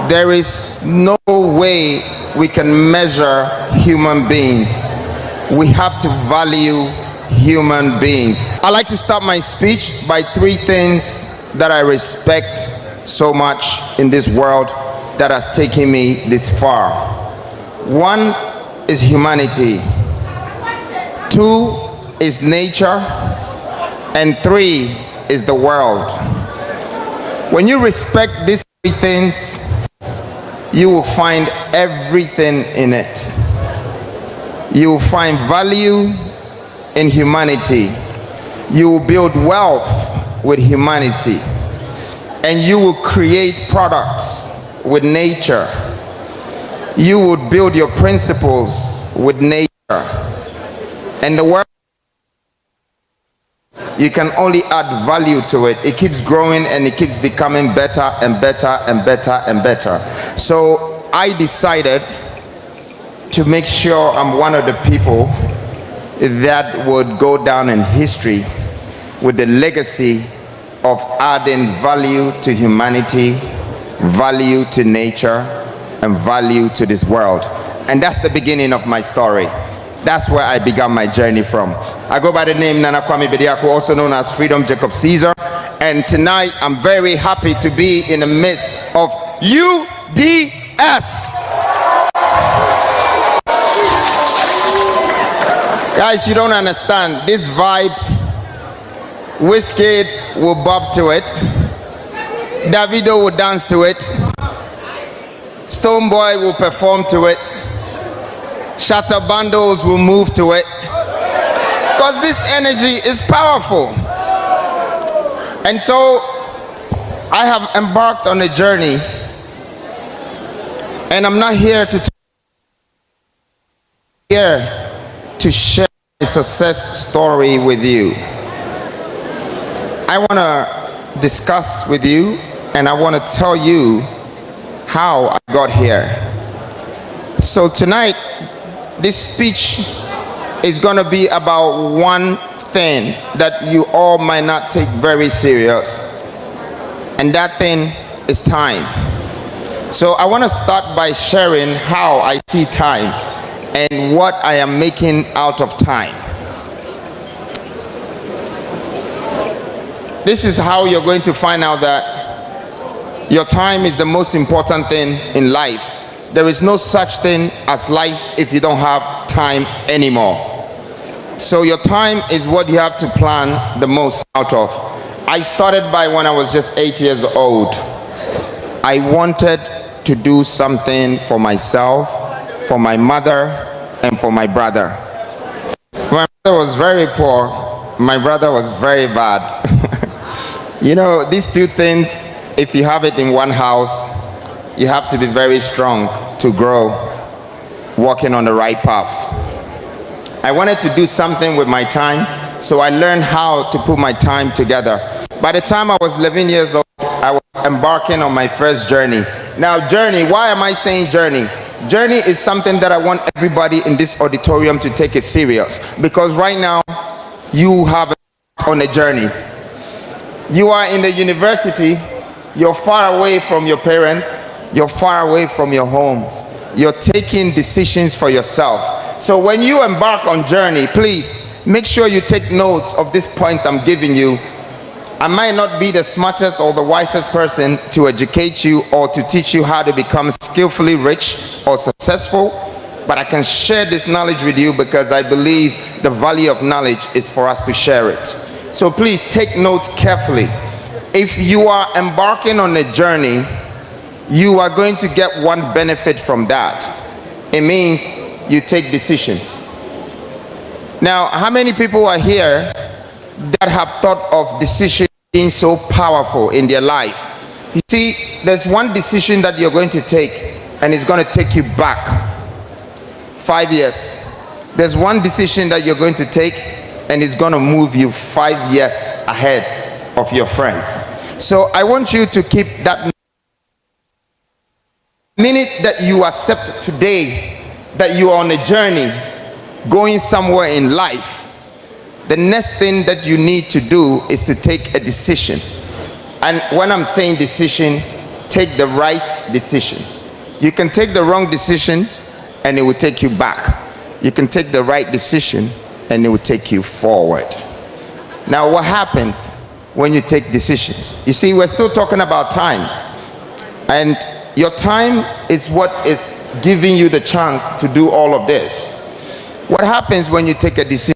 There is no way we can measure human beings. We have to value human beings. I like to start my speech by three things that I respect so much in this world that has taken me this far. One is humanity. Two is nature. And three is the world. When you respect these three things, you will find everything in it. You will find value in humanity. You will build wealth with humanity. And you will create products with nature. You will build your principles with nature. And the world, you can only add value to it. It keeps growing and it keeps becoming better and better and better and better. So I decided to make sure I'm one of the people that would go down in history with the legacy of adding value to humanity, value to nature, and value to this world. And that's the beginning of my story. That's where I began my journey from. I go by the name Nana Kwame Bediako, also known as Freedom Jacob Caesar. And tonight I'm very happy to be in the midst of UDS. Guys, you don't understand. This vibe, Wizkid will bob to it. Davido will dance to it. Stonebwoy will perform to it. Shatter bundles will move to it. Because this energy is powerful. And so I have embarked on a journey. And I'm not here to share a success story with you. I want to discuss with you and I want to tell you how I got here. So tonight, this speech is going to be about one thing that you all might not take very serious, and that thing is time. So I want to start by sharing how I see time and what I am making out of time. This is how you're going to find out that your time is the most important thing in life. There is no such thing as life if you don't have time anymore. So your time is what you have to plan the most out of. I started by when I was just 8 years old. I wanted to do something for myself, for my mother, and for my brother. My mother was very poor. My brother was very bad. You know, these two things, if you have it in one house, you have to be very strong to grow, walking on the right path. I wanted to do something with my time, so I learned how to put my time together. By the time I was 11 years old, I was embarking on my first journey. Now, journey, why am I saying journey? Journey is something that I want everybody in this auditorium to take it serious, because right now, you have on a journey. You are in the university, you're far away from your parents, you're far away from your homes. You're taking decisions for yourself. So when you embark on journey, please make sure you take notes of these points I'm giving you. I might not be the smartest or the wisest person to educate you or to teach you how to become skillfully rich or successful, but I can share this knowledge with you because I believe the value of knowledge is for us to share it. So please take notes carefully. If you are embarking on a journey, you are going to get one benefit from that. It means you take decisions. Now, how many people are here that have thought of decisions being so powerful in their life? You see, there's one decision that you're going to take and it's going to take you back 5 years. There's one decision that you're going to take and it's going to move you 5 years ahead of your friends. So I want you to keep that minute that you accept today that you are on a journey going somewhere in life. The next thing that you need to do is to take a decision. And when I'm saying decision, take the right decision. You can take the wrong decisions and it will take you back. You can take the right decision and it will take you forward. Now, what happens when you take decisions? You see, we're still talking about time. And your time is what is giving you the chance to do all of this. What happens when you take a decision?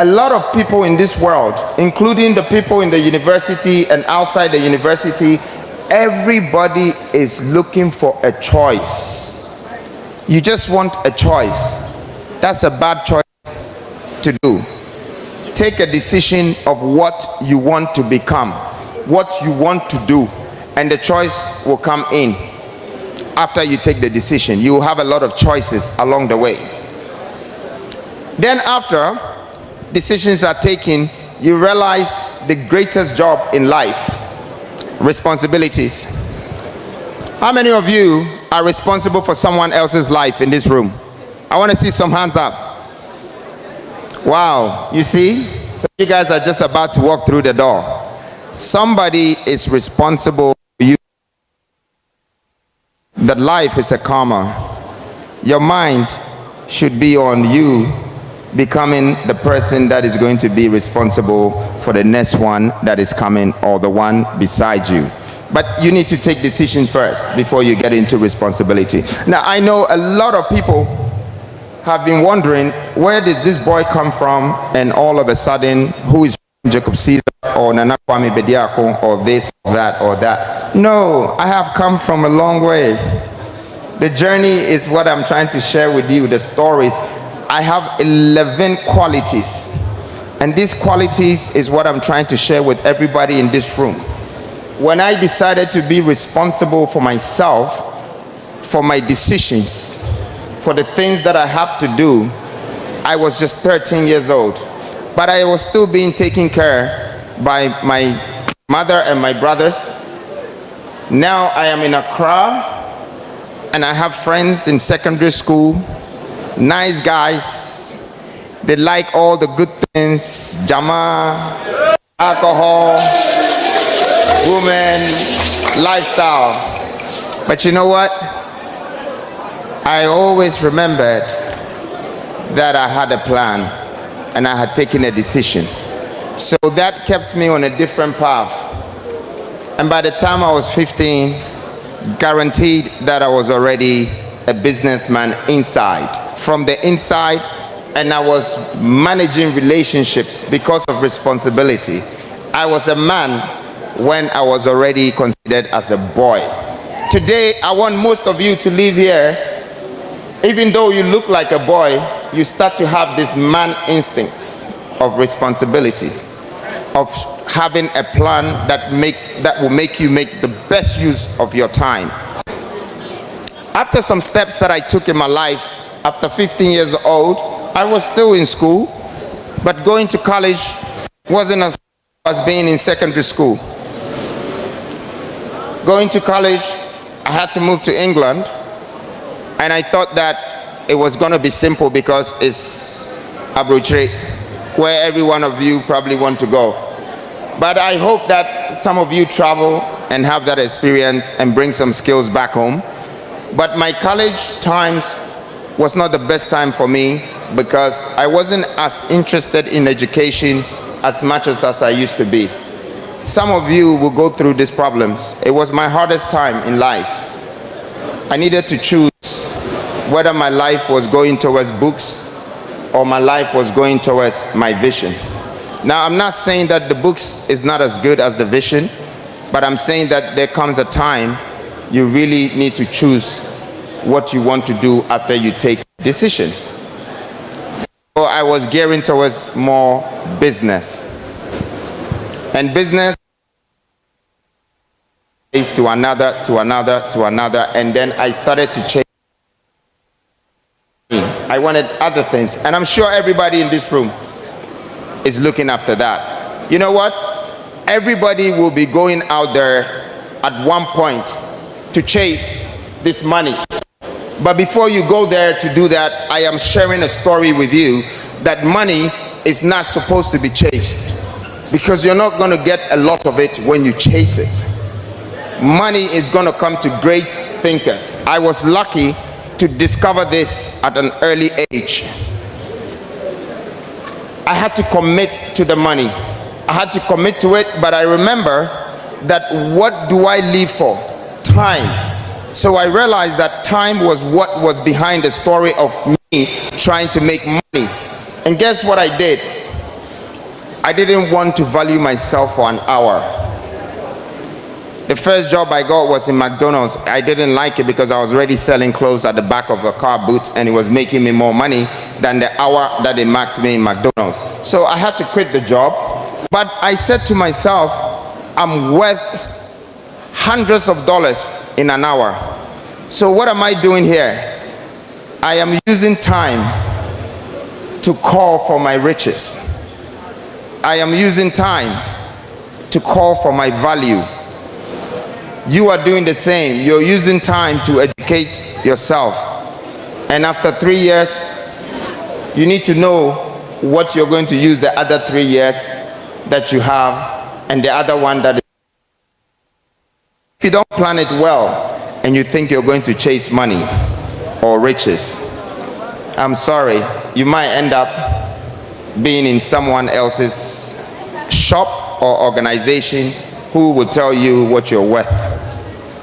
A lot of people in this world, including the people in the university and outside the university, everybody is looking for a choice. You just want a choice. That's a bad choice to do. Take a decision of what you want to become, what you want to do, and the choice will come in. After you take the decision, you will have a lot of choices along the way. Then after decisions are taken, you realize the greatest job in life: responsibilities. How many of you are responsible for someone else's life in this room? I want to see some hands up. Wow, you see? So you guys are just about to walk through the door. Somebody is responsible for you. That life is a karma. Your mind should be on you becoming the person that is going to be responsible for the next one that is coming, or the one beside you. But you need to take decisions first before you get into responsibility. Now, I know a lot of people have been wondering, where did this boy come from? And all of a sudden, who is Jacob Caesar or Nana Kwame Bediako or this, or that, or that? No, I have come from a long way. The journey is what I'm trying to share with you, the stories. I have 11 qualities, and these qualities is what I'm trying to share with everybody in this room. When I decided to be responsible for myself, for my decisions, for the things that I have to do, I was just 13 years old, but I was still being taken care by my mother and my brothers. Now I am in Accra, and I have friends in secondary school, nice guys. They like all the good things: jama, alcohol, women, lifestyle. But you know what? I always remembered that I had a plan and I had taken a decision. So that kept me on a different path. And by the time I was 15, guaranteed that I was already a businessman inside. From the inside, and I was managing relationships because of responsibility. I was a man when I was already considered as a boy. Today, I want most of you to leave here, even though you look like a boy, you start to have this man instincts of responsibilities, of having a plan that will make you make the best use of your time. After some steps that I took in my life, after 15 years old, I was still in school, but going to college wasn't as being in secondary school. Going to college, I had to move to England, and I thought that it was going to be simple because it's Abuja, where every one of you probably want to go. But I hope that some of you travel and have that experience and bring some skills back home. But my college times was not the best time for me because I wasn't as interested in education as much as I used to be. Some of you will go through these problems. It was my hardest time in life. I needed to choose whether my life was going towards books or my life was going towards my vision. Now, I'm not saying that the books is not as good as the vision, but I'm saying that there comes a time you really need to choose what you want to do after you take a decision. So I was gearing towards more business. And business is to another, and then I started to change. I wanted other things, and I'm sure everybody in this room is looking after that. You know what? Everybody will be going out there at one point to chase this money. But before you go there to do that, I am sharing a story with you that money is not supposed to be chased, because you're not going to get a lot of it when you chase it. money is going to come to great thinkers. I was lucky to discover this at an early age. I had to commit to the money. I had to commit to it, but I remember that what do I live for? Time. So I realized that time was what was behind the story of me trying to make money. And guess what I did? I didn't want to value myself for an hour. The first job I got was in McDonald's. I didn't like it because I was already selling clothes at the back of a car boot, and it was making me more money than the hour that they marked me in McDonald's. So I had to quit the job. But I said to myself, I'm worth hundreds of dollars in an hour. So what am I doing here? I am using time to call for my riches. I am using time to call for my value. You are doing the same. You're using time to educate yourself. And after 3 years, you need to know what you're going to use the other 3 years that you have, and the other one that is. If you don't plan it well and you think you're going to chase money or riches, I'm sorry, you might end up being in someone else's shop or organization who will tell you what you're worth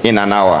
in an hour.